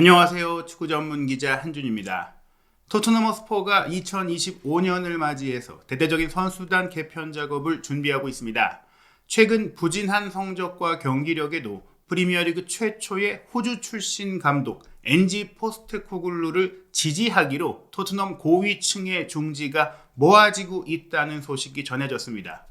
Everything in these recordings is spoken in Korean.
안녕하세요. 축구 전문 기자 한준입니다. 토트넘 허스퍼가 2025년을 맞이해서 대대적인 선수단 개편 작업을 준비하고 있습니다. 최근 부진한 성적과 경기력에도 프리미어리그 최초의 호주 출신 감독 엔지 포스테코글루를 지지하기로 토트넘 고위층의 중지가 모아지고 있다는 소식이 전해졌습니다.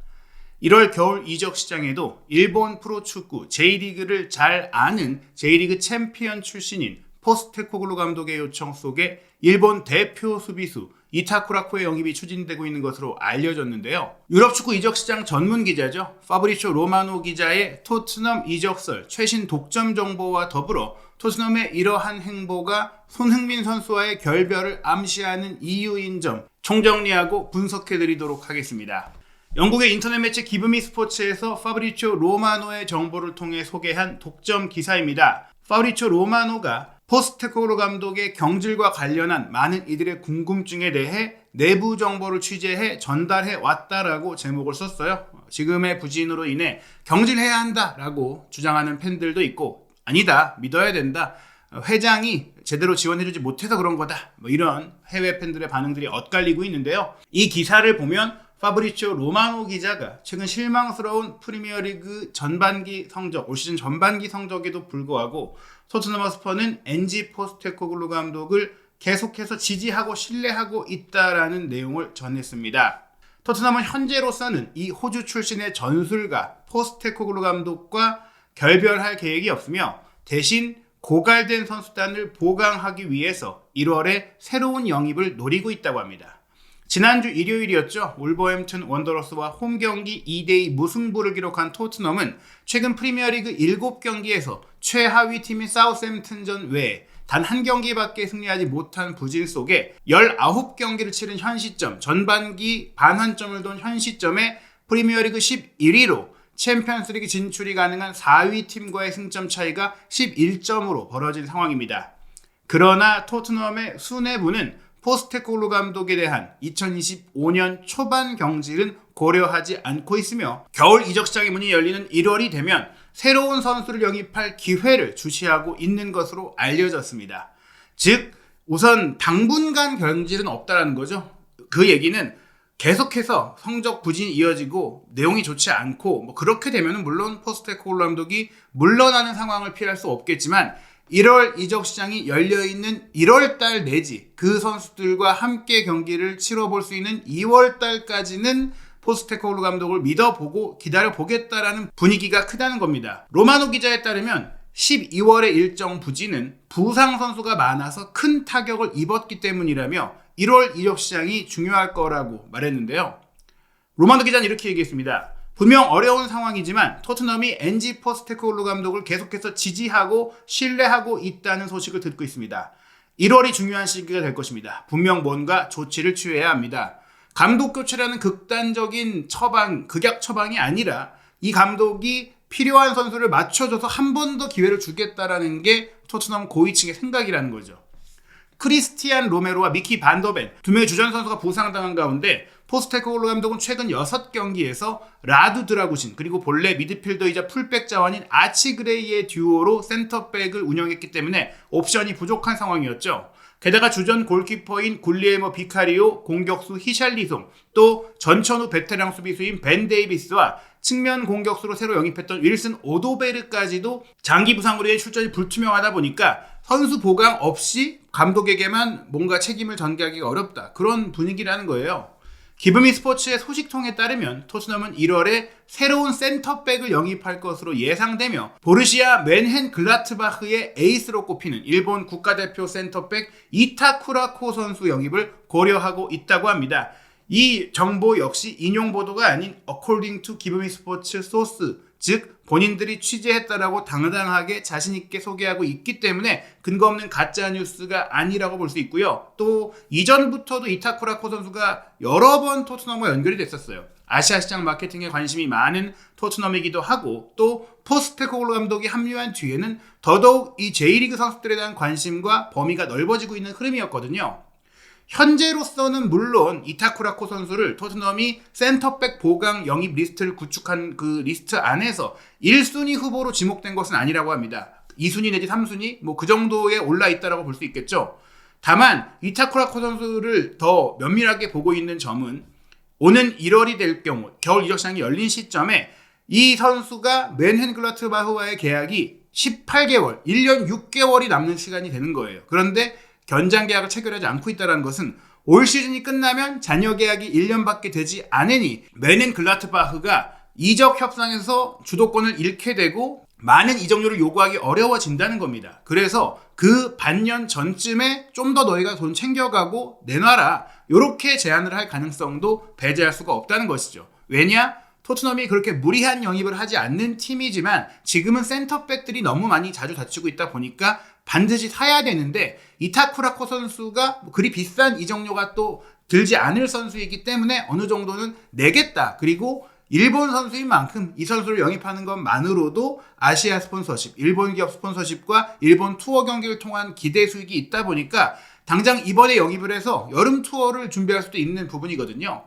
1월 겨울 이적 시장에도 일본 프로축구 J리그를 잘 아는 J리그 챔피언 출신인 포스테코글루 감독의 요청 속에 일본 대표 수비수 이타쿠라코의 영입이 추진되고 있는 것으로 알려졌는데요. 유럽 축구 이적 시장 전문 기자죠. 파브리쇼 로마노 기자의 토트넘 이적설 최신 독점 정보와 더불어 토트넘의 이러한 행보가 손흥민 선수와의 결별을 암시하는 이유인 점 총정리하고 분석해드리도록 하겠습니다. 영국의 인터넷 매체 기브미 스포츠에서 파브리쇼 로마노의 정보를 통해 소개한 독점 기사입니다. 파브리쇼 로마노가 포스테코글루 감독의 경질과 관련한 많은 이들의 궁금증에 대해 내부 정보를 취재해 전달해 왔다라고 제목을 썼어요. 지금의 부진으로 인해 경질해야 한다라고 주장하는 팬들도 있고, 아니다, 믿어야 된다, 회장이 제대로 지원해주지 못해서 그런 거다, 이런 해외 팬들의 반응들이 엇갈리고 있는데요. 이 기사를 보면 파브리쇼 로마노 기자가 최근 실망스러운 프리미어리그 전반기 성적, 올 시즌 전반기 성적에도 불구하고 토트넘 허스퍼는 엔지 포스테코글루 감독을 계속해서 지지하고 신뢰하고 있다라는 내용을 전했습니다. 토트넘은 현재로서는 이 호주 출신의 전술가 포스테코글루 감독과 결별할 계획이 없으며 대신 고갈된 선수단을 보강하기 위해서 1월에 새로운 영입을 노리고 있다고 합니다. 지난주 일요일이었죠. wolverhampton 원더러스와 홈경기 2대2 무승부를 기록한 토트넘은 최근 프리미어리그 7경기에서 최하위 팀인 사우샘프턴전 외에 단 한 경기밖에 승리하지 못한 부진 속에 19경기를 치른 현 시점, 전반기 반환점을 돈 현 시점에 프리미어리그 11위로 챔피언스리그 진출이 가능한 4위 팀과의 승점 차이가 11점으로 벌어진 상황입니다. 그러나 토트넘의 수뇌부는 포스테코글루 감독에 대한 2025년 초반 경질은 고려하지 않고 있으며 겨울 이적 시장의 문이 열리는 1월이 되면 새로운 선수를 영입할 기회를 주시하고 있는 것으로 알려졌습니다. 즉 우선 당분간 경질은 없다라는 거죠. 그 얘기는 계속해서 성적 부진이 이어지고 내용이 좋지 않고 그렇게 되면 물론 포스테코글루 감독이 물러나는 상황을 피할 수 없겠지만 1월 이적 시장이 열려있는 1월달 내지 그 선수들과 함께 경기를 치러볼 수 있는 2월달까지는 포스테코글루 감독을 믿어보고 기다려보겠다라는 분위기가 크다는 겁니다. 로마노 기자에 따르면 12월의 일정 부진은 부상 선수가 많아서 큰 타격을 입었기 때문이라며 1월 이적 시장이 중요할 거라고 말했는데요. 로마노 기자는 이렇게 얘기했습니다. 분명 어려운 상황이지만 토트넘이 엔지 포스테코글루 감독을 계속해서 지지하고 신뢰하고 있다는 소식을 듣고 있습니다. 1월이 중요한 시기가 될 것입니다. 분명 뭔가 조치를 취해야 합니다. 감독 교체라는 극단적인 처방, 극약 처방이 아니라 이 감독이 필요한 선수를 맞춰줘서 한 번 더 기회를 주겠다라는 게 토트넘 고위층의 생각이라는 거죠. 크리스티안 로메로와 미키 반더벤 두 명의 주전 선수가 부상당한 가운데 포스테코글루 감독은 최근 6경기에서 라두 드라구신 그리고 본래 미드필더이자 풀백 자원인 아치 그레이의 듀오로 센터백을 운영했기 때문에 옵션이 부족한 상황이었죠. 게다가 주전 골키퍼인 굴리에모 비카리오, 공격수 히샬리송, 또 전천후 베테랑 수비수인 벤 데이비스와 측면 공격수로 새로 영입했던 윌슨 오도베르까지도 장기 부상으로 인해 출전이 불투명하다 보니까 선수 보강 없이 감독에게만 뭔가 책임을 전가하기가 어렵다. 그런 분위기라는 거예요. 기브미 스포츠의 소식통에 따르면 토트넘은 1월에 새로운 센터백을 영입할 것으로 예상되며 보르시아 맨헨글라트바흐의 에이스로 꼽히는 일본 국가대표 센터백 이타쿠라코 선수 영입을 고려하고 있다고 합니다. 이 정보 역시 인용 보도가 아닌 according to 기브미 스포츠 소스, 즉 본인들이 취재했다라고 당당하게 자신있게 소개하고 있기 때문에 근거 없는 가짜 뉴스가 아니라고 볼 수 있고요. 또 이전부터도 이타쿠라코 선수가 여러 번 토트넘과 연결이 됐었어요. 아시아 시장 마케팅에 관심이 많은 토트넘이기도 하고, 또 포스테코글루 감독이 합류한 뒤에는 더더욱 이 J리그 선수들에 대한 관심과 범위가 넓어지고 있는 흐름이었거든요. 현재로서는 물론 이타쿠라코 선수를 토트넘이 센터백 보강 영입 리스트를 구축한 그 리스트 안에서 1순위 후보로 지목된 것은 아니라고 합니다. 2순위 내지 3순위 뭐 그 정도에 올라 있다라고 볼 수 있겠죠. 다만 이타쿠라코 선수를 더 면밀하게 보고 있는 점은 오는 1월이 될 경우 겨울 이적 시장이 열린 시점에 이 선수가 맨헨글라트바흐와의 계약이 18개월, 1년 6개월이 남는 시간이 되는 거예요. 그런데 연장 계약을 체결하지 않고 있다는 것은 올 시즌이 끝나면 잔여 계약이 1년밖에 되지 않으니 맨헨글라트바흐가 이적 협상에서 주도권을 잃게 되고 많은 이적료를 요구하기 어려워진다는 겁니다. 그래서 그 반년 전쯤에 좀 더 너희가 돈 챙겨가고 내놔라 이렇게 제안을 할 가능성도 배제할 수가 없다는 것이죠. 왜냐? 토트넘이 그렇게 무리한 영입을 하지 않는 팀이지만 지금은 센터백들이 너무 많이 자주 다치고 있다 보니까 반드시 사야 되는데 이타쿠라코 선수가 그리 비싼 이적료가 또 들지 않을 선수이기 때문에 어느 정도는 내겠다. 그리고 일본 선수인 만큼 이 선수를 영입하는 것만으로도 아시아 스폰서십, 일본 기업 스폰서십과 일본 투어 경기를 통한 기대 수익이 있다 보니까 당장 이번에 영입을 해서 여름 투어를 준비할 수도 있는 부분이거든요.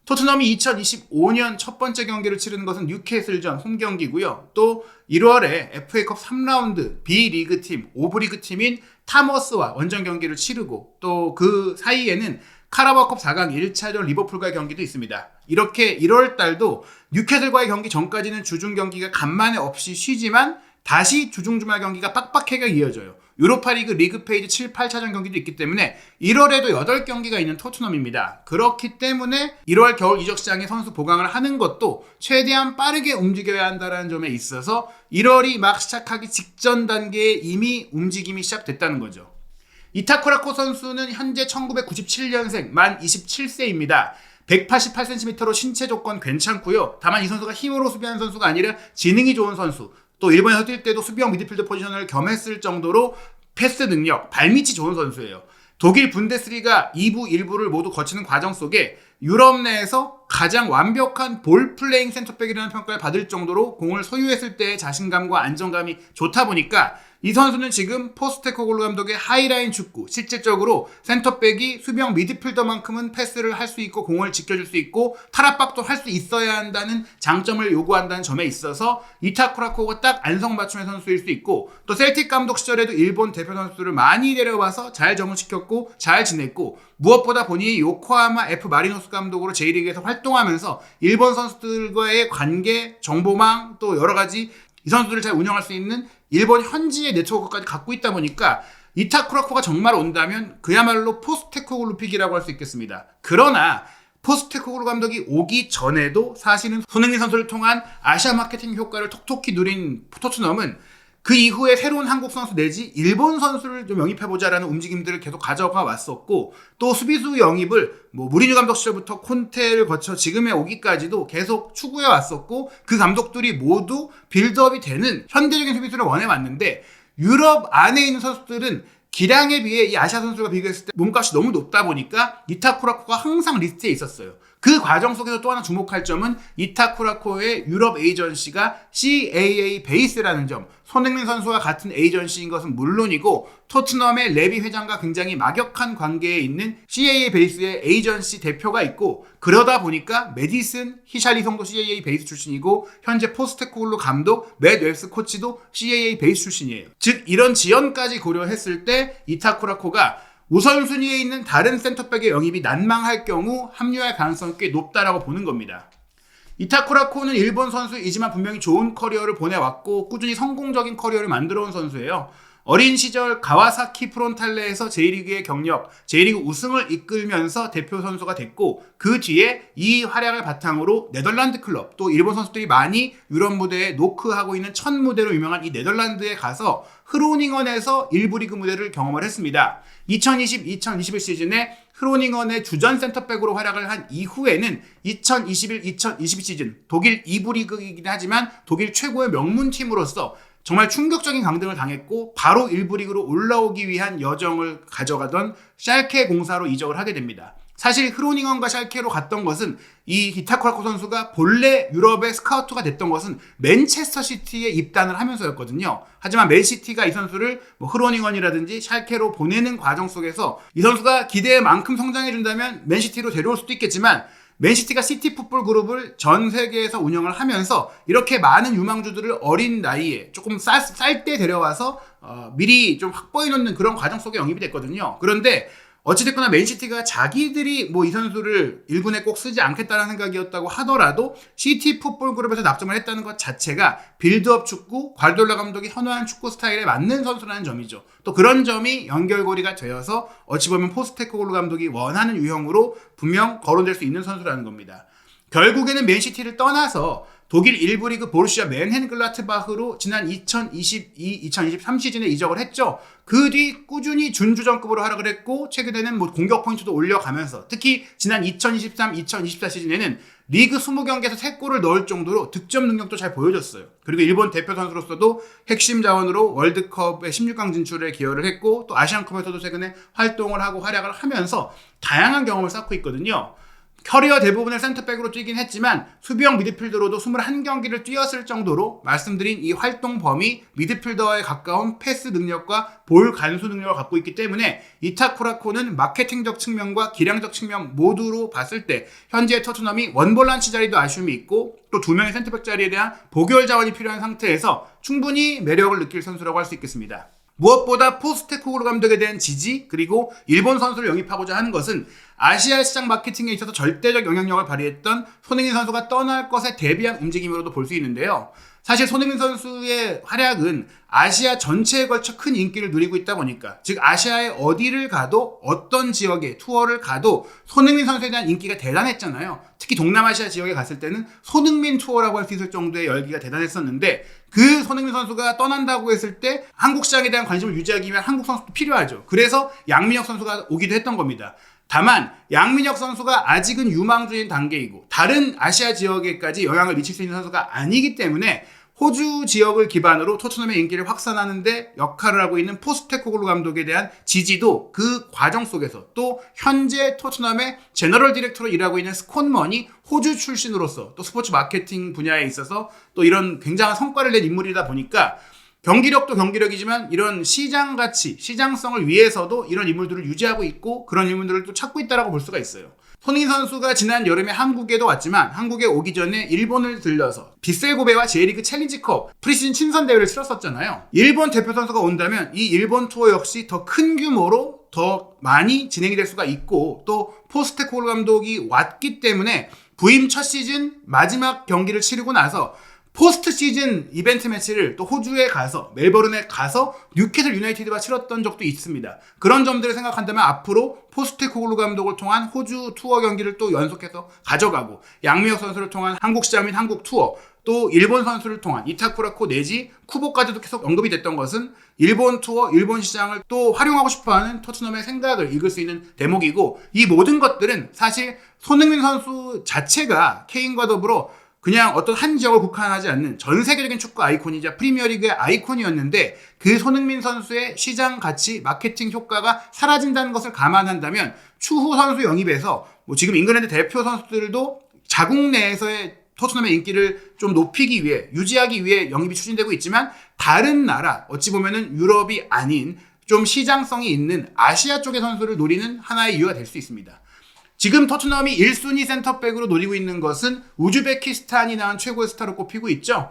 토트넘이 2025년 첫 번째 경기를 치르는 것은 뉴캐슬전 홈 경기고요. 또 1월에 FA컵 3라운드 B리그 팀, 오브리그 팀인 타머스와 원정 경기를 치르고 또 그 사이에는 카라바오컵 4강 1차전 리버풀과의 경기도 있습니다. 이렇게 1월 달도 뉴캐슬과의 경기 전까지는 주중 경기가 간만에 없이 쉬지만 다시 주중 주말 경기가 빡빡하게 이어져요. 유로파리그 리그 페이지 7, 8차전 경기도 있기 때문에 1월에도 8경기가 있는 토트넘입니다. 그렇기 때문에 1월 겨울 이적 시장에 선수 보강을 하는 것도 최대한 빠르게 움직여야 한다는 점에 있어서 1월이 막 시작하기 직전 단계에 이미 움직임이 시작됐다는 거죠. 이타쿠라코 선수는 현재 1997년생 만 27세입니다. 188cm로 신체 조건 괜찮고요. 다만 이 선수가 힘으로 수비하는 선수가 아니라 지능이 좋은 선수. 또 일본에서 뛸 때도 수비형 미드필더 포지션을 겸했을 정도로 패스 능력, 발밑이 좋은 선수예요. 독일 분데스리가 2부, 1부를 모두 거치는 과정 속에 유럽 내에서 가장 완벽한 볼 플레잉 센터백이라는 평가를 받을 정도로 공을 소유했을 때의 자신감과 안정감이 좋다 보니까 이 선수는 지금 포스테코글루 감독의 하이라인 축구, 실질적으로 센터백이 수비형 미드필더만큼은 패스를 할 수 있고 공을 지켜줄 수 있고 탈압박도 할 수 있어야 한다는 장점을 요구한다는 점에 있어서 이타쿠라코가 딱 안성맞춤의 선수일 수 있고 또 셀틱 감독 시절에도 일본 대표 선수들을 많이 데려와서 잘 적응시켰고 잘 지냈고 무엇보다 본인이 요코하마 F 마리노스 감독으로 J리그에서 활동하면서 일본 선수들과의 관계, 정보망 또 여러 가지 이 선수들을 잘 운영할 수 있는 일본 현지의 네트워크까지 갖고 있다 보니까 이타쿠라코가 정말 온다면 그야말로 포스테코글루 픽이라고 할 수 있겠습니다. 그러나 포스테코글루 감독이 오기 전에도 사실은 손흥민 선수를 통한 아시아 마케팅 효과를 톡톡히 누린 토트넘은 그 이후에 새로운 한국 선수 내지 일본 선수를 좀 영입해보자라는 움직임들을 계속 가져가 왔었고 또 수비수 영입을 무리뉴 감독 시절부터 콘테를 거쳐 지금에 오기까지도 계속 추구해 왔었고 그 감독들이 모두 빌드업이 되는 현대적인 수비수를 원해왔는데 유럽 안에 있는 선수들은 기량에 비해 이 아시아 선수가 비교했을 때 몸값이 너무 높다 보니까 이타쿠라코가 항상 리스트에 있었어요. 그 과정 속에서 또 하나 주목할 점은 이타쿠라코의 유럽 에이전시가 CAA 베이스라는 점. 손흥민 선수와 같은 에이전시인 것은 물론이고 토트넘의 레비 회장과 굉장히 막역한 관계에 있는 CAA 베이스의 에이전시 대표가 있고 그러다 보니까 메디슨 히샬리송도 CAA 베이스 출신이고 현재 포스테코글루 감독 맷 웰스 코치도 CAA 베이스 출신이에요. 즉 이런 지연까지 고려했을 때 이타쿠라코가 우선순위에 있는 다른 센터백의 영입이 난망할 경우 합류할 가능성이 꽤 높다라고 보는 겁니다. 이타쿠라코는 일본 선수이지만 분명히 좋은 커리어를 보내왔고 꾸준히 성공적인 커리어를 만들어온 선수예요. 어린 시절 가와사키 프론탈레에서 J리그의 경력, J리그 우승을 이끌면서 대표 선수가 됐고 그 뒤에 이 활약을 바탕으로 네덜란드 클럽, 또 일본 선수들이 많이 유럽 무대에 노크하고 있는 첫 무대로 유명한 이 네덜란드에 가서 흐로닝언에서 1부 리그 무대를 경험을 했습니다. 2020-2021 시즌에 흐로닝언의 주전 센터백으로 활약을 한 이후에는 2021-2022 시즌 독일 2부 리그이긴 하지만 독일 최고의 명문팀으로서 정말 충격적인 강등을 당했고 바로 1부 리그로 올라오기 위한 여정을 가져가던 샬케 공사로 이적을 하게 됩니다. 사실 흐로닝언과 샬케로 갔던 것은 이 이타쿠라코 선수가 본래 유럽의 스카우트가 됐던 것은 맨체스터 시티에 입단을 하면서였거든요. 하지만 맨시티가 이 선수를 흐로닝언이라든지 샬케로 보내는 과정 속에서 이 선수가 기대에 만큼 성장해준다면 맨시티로 데려올 수도 있겠지만 맨시티가 시티 풋볼 그룹을 전 세계에서 운영을 하면서 이렇게 많은 유망주들을 어린 나이에 조금 쌀 때 데려와서 미리 좀 확보해 놓는 그런 과정 속에 영입이 됐거든요. 그런데 어찌됐거나 맨시티가 자기들이 뭐 이 선수를 1군에 꼭 쓰지 않겠다는 생각이었다고 하더라도 시티 풋볼 그룹에서 납품을 했다는 것 자체가 빌드업 축구, 과르디올라 감독이 선호한 축구 스타일에 맞는 선수라는 점이죠. 또 그런 점이 연결고리가 되어서 어찌 보면 포스테코글루 감독이 원하는 유형으로 분명 거론될 수 있는 선수라는 겁니다. 결국에는 맨시티를 떠나서 독일 1부 리그 보루시아 맨헨글라트바흐로 지난 2022-2023 시즌에 이적을 했죠. 그 뒤 꾸준히 준주전급으로 활약을 했고 최근에는 뭐 공격 포인트도 올려가면서 특히 지난 2023-2024 시즌에는 리그 20경기에서 3골을 넣을 정도로 득점 능력도 잘 보여줬어요. 그리고 일본 대표 선수로서도 핵심 자원으로 월드컵의 16강 진출에 기여를 했고 또 아시안컵에서도 최근에 활동을 하고 활약을 하면서 다양한 경험을 쌓고 있거든요. 커리어 대부분을 센터백으로 뛰긴 했지만 수비형 미드필더로도 21경기를 뛰었을 정도로 말씀드린 이 활동 범위 미드필더에 가까운 패스 능력과 볼 간수 능력을 갖고 있기 때문에 이타쿠라코는 마케팅적 측면과 기량적 측면 모두로 봤을 때 현재 토트넘이 원볼란치 자리도 아쉬움이 있고 또 2명의 센터백 자리에 대한 보결 자원이 필요한 상태에서 충분히 매력을 느낄 선수라고 할 수 있겠습니다. 무엇보다 포스테코글루 감독에 대한 지지 그리고 일본 선수를 영입하고자 하는 것은 아시아 시장 마케팅에 있어서 절대적 영향력을 발휘했던 손흥민 선수가 떠날 것에 대비한 움직임으로도 볼 수 있는데요. 사실 손흥민 선수의 활약은 아시아 전체에 걸쳐 큰 인기를 누리고 있다 보니까 즉 아시아의 어디를 가도 어떤 지역에 투어를 가도 손흥민 선수에 대한 인기가 대단했잖아요. 특히 동남아시아 지역에 갔을 때는 손흥민 투어라고 할 수 있을 정도의 열기가 대단했었는데 그 손흥민 선수가 떠난다고 했을 때 한국 시장에 대한 관심을 유지하기 위한 한국 선수도 필요하죠. 그래서 양민혁 선수가 오기도 했던 겁니다. 다만 양민혁 선수가 아직은 유망주인 단계이고 다른 아시아 지역에까지 영향을 미칠 수 있는 선수가 아니기 때문에 호주 지역을 기반으로 토트넘의 인기를 확산하는 데 역할을 하고 있는 포스테코글루 감독에 대한 지지도 그 과정 속에서 또 현재 토트넘의 제너럴 디렉터로 일하고 있는 스콘먼이 호주 출신으로서 또 스포츠 마케팅 분야에 있어서 또 이런 굉장한 성과를 낸 인물이다 보니까 경기력도 경기력이지만 이런 시장 가치, 시장성을 위해서도 이런 인물들을 유지하고 있고 그런 인물들을 또 찾고 있다라고 볼 수가 있어요. 손흥민 선수가 지난 여름에 한국에도 왔지만 한국에 오기 전에 일본을 들려서 빗셀고베와 J리그 챌린지컵 프리시즌 친선 대회를 치렀었잖아요. 일본 대표 선수가 온다면 이 일본 투어 역시 더 큰 규모로 더 많이 진행이 될 수가 있고 또 포스테코글루 감독이 왔기 때문에 부임 첫 시즌 마지막 경기를 치르고 나서 포스트 시즌 이벤트 매치를 또 호주에 가서 멜버른에 가서 뉴캐슬 유나이티드와 치렀던 적도 있습니다. 그런 점들을 생각한다면 앞으로 포스테코글루 감독을 통한 호주 투어 경기를 또 연속해서 가져가고 양민혁 선수를 통한 한국 시장 및 한국 투어 또 일본 선수를 통한 이타쿠라코 내지 쿠보까지도 계속 언급이 됐던 것은 일본 투어, 일본 시장을 또 활용하고 싶어하는 토트넘의 생각을 읽을 수 있는 대목이고 이 모든 것들은 사실 손흥민 선수 자체가 케인과 더불어 그냥 어떤 한 지역을 국한하지 않는 전 세계적인 축구 아이콘이자 프리미어리그의 아이콘이었는데 그 손흥민 선수의 시장 가치, 마케팅 효과가 사라진다는 것을 감안한다면 추후 선수 영입에서 뭐 지금 잉글랜드 대표 선수들도 자국 내에서의 토트넘의 인기를 좀 높이기 위해 유지하기 위해 영입이 추진되고 있지만 다른 나라 어찌 보면은 유럽이 아닌 좀 시장성이 있는 아시아 쪽의 선수를 노리는 하나의 이유가 될 수 있습니다. 지금 토트넘이 1순위 센터백으로 노리고 있는 것은 우즈베키스탄이 낳은 최고의 스타로 꼽히고 있죠.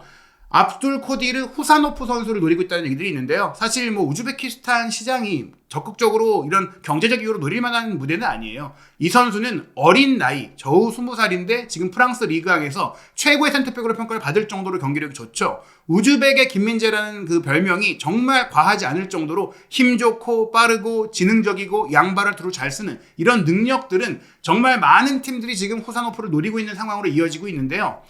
압둘 코디르 후사노프 선수를 노리고 있다는 얘기들이 있는데요. 사실 뭐 우즈베키스탄 시장이 적극적으로 이런 경제적 이유로 노릴 만한 무대는 아니에요. 이 선수는 어린 나이, 겨우 20살인데 지금 프랑스 리그왕에서 최고의 센터백으로 평가를 받을 정도로 경기력이 좋죠. 우즈벡의 김민재라는 그 별명이 정말 과하지 않을 정도로 힘 좋고 빠르고 지능적이고 양발을 두루 잘 쓰는 이런 능력들은 정말 많은 팀들이 지금 후사노프를 노리고 있는 상황으로 이어지고 있는데요.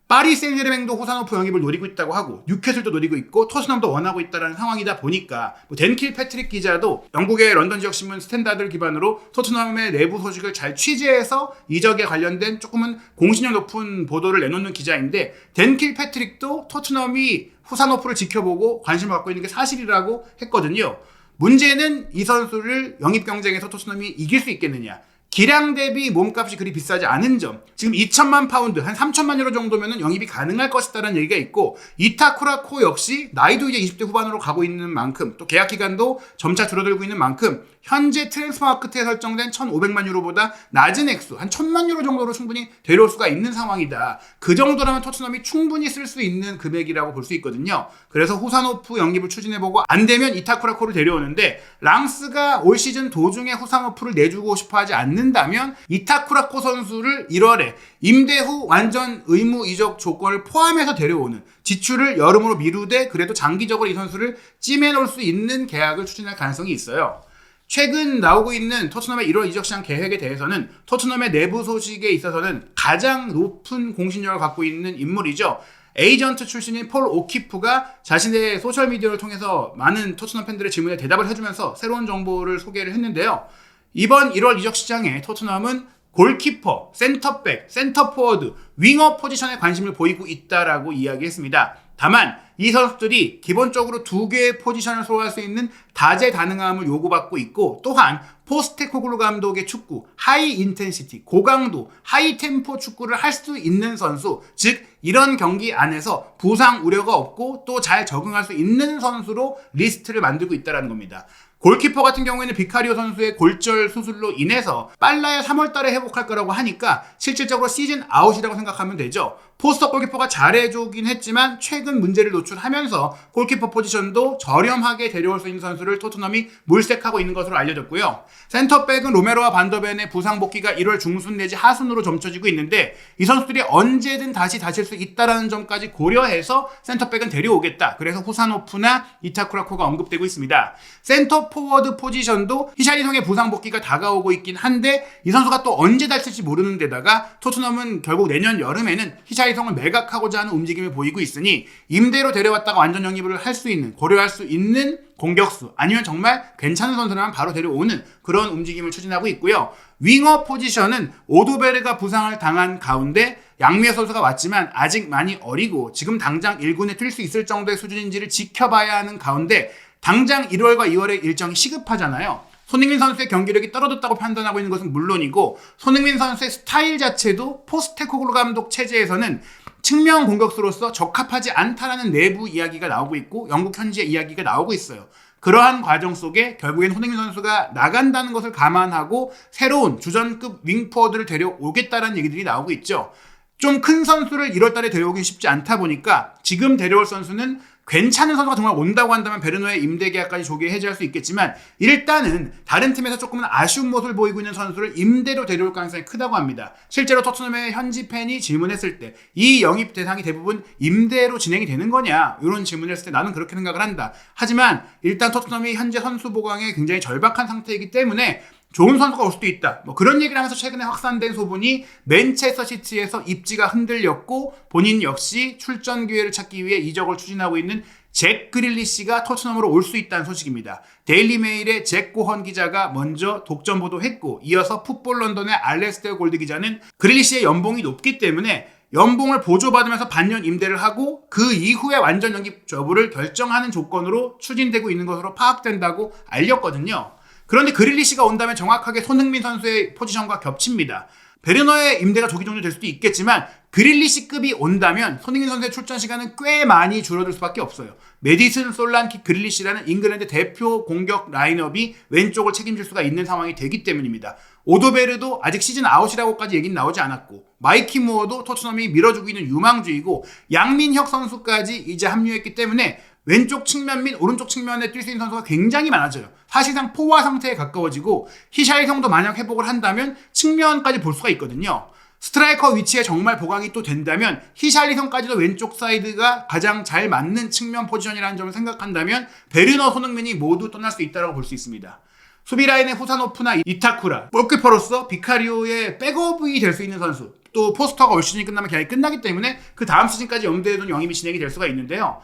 파리 생제르맹도 호사노프 영입을 노리고 있다고 하고 뉴캐슬도 노리고 있고 토트넘도 원하고 있다는 상황이다 보니까 댄킬 패트릭 기자도 영국의 런던 지역 신문 스탠다드를 기반으로 토트넘의 내부 소식을 잘 취재해서 이적에 관련된 조금은 공신력 높은 보도를 내놓는 기자인데 댄킬 패트릭도 토트넘이 후사노프를 지켜보고 관심을 갖고 있는 게 사실이라고 했거든요. 문제는 이 선수를 영입 경쟁에서 토트넘이 이길 수 있겠느냐. 기량 대비 몸값이 그리 비싸지 않은 점. 지금 2천만 파운드, 한 3천만 유로 정도면 영입이 가능할 것이다라는 얘기가 있고 이타쿠라코 역시 나이도 이제 20대 후반으로 가고 있는 만큼 또 계약 기간도 점차 줄어들고 있는 만큼 현재 트랜스퍼마크트에 설정된 1,500만 유로보다 낮은 액수, 한 1,000만 유로 정도로 충분히 데려올 수가 있는 상황이다. 그 정도라면 토트넘이 충분히 쓸 수 있는 금액이라고 볼 수 있거든요. 그래서 후산호프 영입을 추진해보고 안 되면 이타쿠라코를 데려오는데, 랑스가 올 시즌 도중에 후산호프를 내주고 싶어 하지 않는다면 이타쿠라코 선수를 1월에 임대 후 완전 의무 이적 조건을 포함해서 데려오는, 지출을 여름으로 미루되 그래도 장기적으로 이 선수를 찜해놓을 수 있는 계약을 추진할 가능성이 있어요. 최근 나오고 있는 토트넘의 1월 이적 시장 계획에 대해서는 토트넘의 내부 소식에 있어서는 가장 높은 공신력을 갖고 있는 인물이죠. 에이전트 출신인 폴 오키프가 자신의 소셜미디어를 통해서 많은 토트넘 팬들의 질문에 대답을 해주면서 새로운 정보를 소개를 했는데요. 이번 1월 이적 시장에 토트넘은 골키퍼, 센터백, 센터포워드, 윙어 포지션에 관심을 보이고 있다라고 이야기했습니다. 다만 이 선수들이 기본적으로 2개의 포지션을 소화할 수 있는 다재다능함을 요구받고 있고, 또한 포스테코글루 감독의 축구, 하이 인텐시티, 고강도, 하이 템포 축구를 할 수 있는 선수, 즉 이런 경기 안에서 부상 우려가 없고 또 잘 적응할 수 있는 선수로 리스트를 만들고 있다는 겁니다. 골키퍼 같은 경우에는 비카리오 선수의 골절 수술로 인해서 빨라야 3월 달에 회복할 거라고 하니까 실질적으로 시즌 아웃이라고 생각하면 되죠. 포스터 골키퍼가 잘해주긴 했지만 최근 문제를 노출하면서 골키퍼 포지션도 저렴하게 데려올 수 있는 선수를 토트넘이 물색하고 있는 것으로 알려졌고요. 센터백은 로메로와 반더벤의 부상 복귀가 1월 중순 내지 하순으로 점쳐지고 있는데, 이 선수들이 언제든 다시 다칠 수 있다는 점까지 고려해서 센터백은 데려오겠다. 그래서 후산호프나 이타쿠라코가 언급되고 있습니다. 센터 포워드 포지션도 히샬리송의 부상 복귀가 다가오고 있긴 한데, 이 선수가 또 언제 다칠지 모르는 데다가 토트넘은 결국 내년 여름에는 히샬리송을 매각하고자 하는 움직임을 보이고 있으니 임대로 데려왔다가 완전 영입을 할 수 있는, 고려할 수 있는 공격수, 아니면 정말 괜찮은 선수라면 바로 데려오는 그런 움직임을 추진하고 있고요. 윙어 포지션은 오도베르가 부상을 당한 가운데 양미애 선수가 왔지만 아직 많이 어리고 지금 당장 1군에 뛸 수 있을 정도의 수준인지를 지켜봐야 하는 가운데, 당장 1월과 2월의 일정이 시급하잖아요. 손흥민 선수의 경기력이 떨어졌다고 판단하고 있는 것은 물론이고, 손흥민 선수의 스타일 자체도 포스테코글루 감독 체제에서는 측면 공격수로서 적합하지 않다라는 내부 이야기가 나오고 있고 영국 현지의 이야기가 나오고 있어요. 그러한 과정 속에 결국엔 손흥민 선수가 나간다는 것을 감안하고 새로운 주전급 윙포워드를 데려오겠다는 얘기들이 나오고 있죠. 좀 큰 선수를 1월 달에 데려오기 쉽지 않다 보니까 지금 데려올 선수는 괜찮은 선수가 정말 온다고 한다면 베르너의 임대 계약까지 조기에 해지할 수 있겠지만, 일단은 다른 팀에서 조금은 아쉬운 모습을 보이고 있는 선수를 임대로 데려올 가능성이 크다고 합니다. 실제로 토트넘의 현지 팬이 질문했을 때 이 영입 대상이 대부분 임대로 진행이 되는 거냐, 이런 질문을 했을 때 나는 그렇게 생각을 한다. 하지만 일단 토트넘이 현재 선수 보강에 굉장히 절박한 상태이기 때문에 좋은 선수가 올 수도 있다. 그런 얘기를 하면서 최근에 확산된 소문이 맨체스터 시티에서 입지가 흔들렸고 본인 역시 출전 기회를 찾기 위해 이적을 추진하고 있는 잭 그릴리시가 토트넘으로 올 수 있다는 소식입니다. 데일리 메일의 잭 고헌 기자가 먼저 독점 보도했고, 이어서 풋볼 런던의 알레스테어 골드 기자는 그릴리시의 연봉이 높기 때문에 연봉을 보조받으면서 반년 임대를 하고 그 이후에 완전 영입 여부를 결정하는 조건으로 추진되고 있는 것으로 파악된다고 알렸거든요. 그런데 그릴리시가 온다면 정확하게 손흥민 선수의 포지션과 겹칩니다. 베르너의 임대가 조기 종료될 수도 있겠지만 그릴리시급이 온다면 손흥민 선수의 출전 시간은 꽤 많이 줄어들 수밖에 없어요. 메디슨, 솔란키, 그릴리시라는 잉글랜드 대표 공격 라인업이 왼쪽을 책임질 수가 있는 상황이 되기 때문입니다. 오도베르도 아직 시즌 아웃이라고까지 얘기는 나오지 않았고, 마이키 무어도 토트넘이 밀어주고 있는 유망주이고, 양민혁 선수까지 이제 합류했기 때문에 왼쪽 측면 및 오른쪽 측면에 뛸 수 있는 선수가 굉장히 많아져요. 사실상 포화 상태에 가까워지고, 히샬리송도 만약 회복을 한다면 측면까지 볼 수가 있거든요. 스트라이커 위치에 정말 보강이 또 된다면 히샬리송까지도 왼쪽 사이드가 가장 잘 맞는 측면 포지션이라는 점을 생각한다면 베르너, 손흥민이 모두 떠날 수 있다고 볼 수 있습니다. 수비 라인의 후산호프나 이타쿠라, 골키퍼로서 비카리오의 백업이 될 수 있는 선수, 또 포스터가 올 시즌이 끝나면 계약이 끝나기 때문에 그 다음 시즌까지 염두에 둔 영입이 진행이 될 수가 있는데요.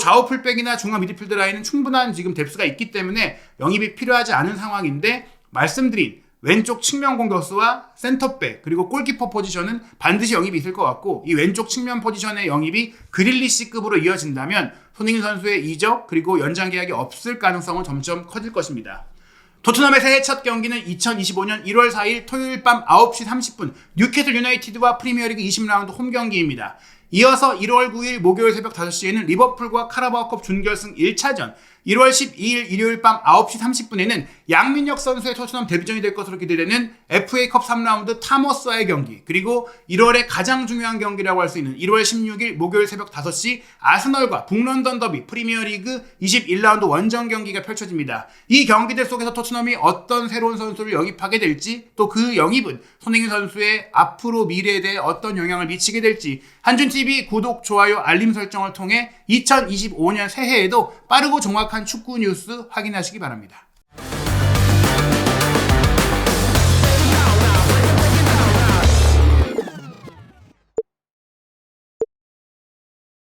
좌우 풀백이나 중앙 미드필드 라인은 충분한 지금 뎁스가 있기 때문에 영입이 필요하지 않은 상황인데, 말씀드린 왼쪽 측면 공격수와 센터백 그리고 골키퍼 포지션은 반드시 영입이 있을 것 같고, 이 왼쪽 측면 포지션의 영입이 그릴리시급으로 이어진다면 손흥민 선수의 이적 그리고 연장 계약이 없을 가능성은 점점 커질 것입니다. 토트넘의 새해 첫 경기는 2025년 1월 4일 토요일 밤 9시 30분 뉴캐슬 유나이티드와 프리미어리그 20라운드 홈 경기입니다. 이어서 1월 9일 목요일 새벽 5시에는 리버풀과 카라바오컵 준결승 1차전, 1월 12일 일요일 밤 9시 30분에는 양민혁 선수의 토트넘 데뷔전이 될 것으로 기대되는 FA컵 3라운드 타머스와의 경기, 그리고 1월의 가장 중요한 경기라고 할 수 있는 1월 16일 목요일 새벽 5시 아스널과 북런던 더비 프리미어리그 21라운드 원정 경기가 펼쳐집니다. 이 경기들 속에서 토트넘이 어떤 새로운 선수를 영입하게 될지, 또 그 영입은 손흥민 선수의 앞으로 미래에 대해 어떤 영향을 미치게 될지 한준TV 구독, 좋아요, 알림 설정을 통해 2025년 새해에도 빠르고 정확한 축구 뉴스 확인하시기 바랍니다.